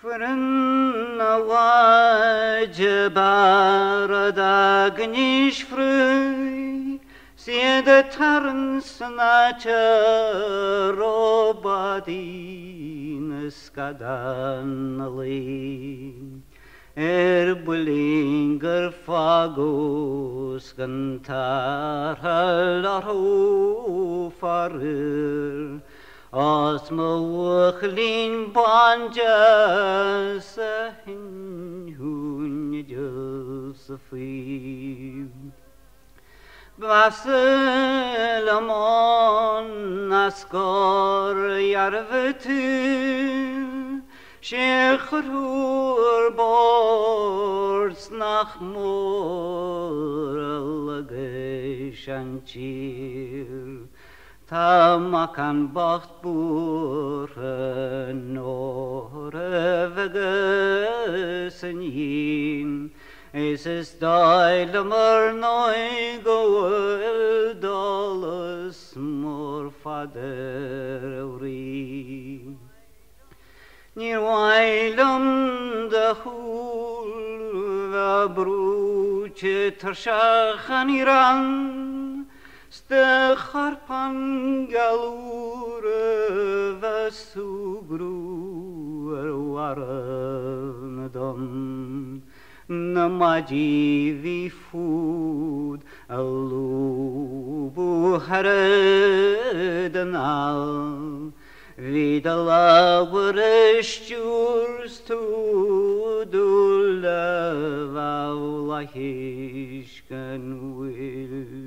Fryn a waje barada gnish frui, sie de tarn snacha robadin skadanli. Bulinger fagus gantar halarhu farir, as mawchlin banja sahin hun Josephi. Vaselamon askor yarvetu, Shechrur bors nach mor lageshanchir, Tamakan bacht buren nore vegesenyin, Es ist deilemer neu goel dollars mor fader uri. Near Wailum the Hul, the Bruche Tershachan Iran, Stecharpan Galure, the Sugru, Waranadom, Namaji vi food, Alubu Haredanal. Vidala wurestjurs tu du love, Allahishkan will.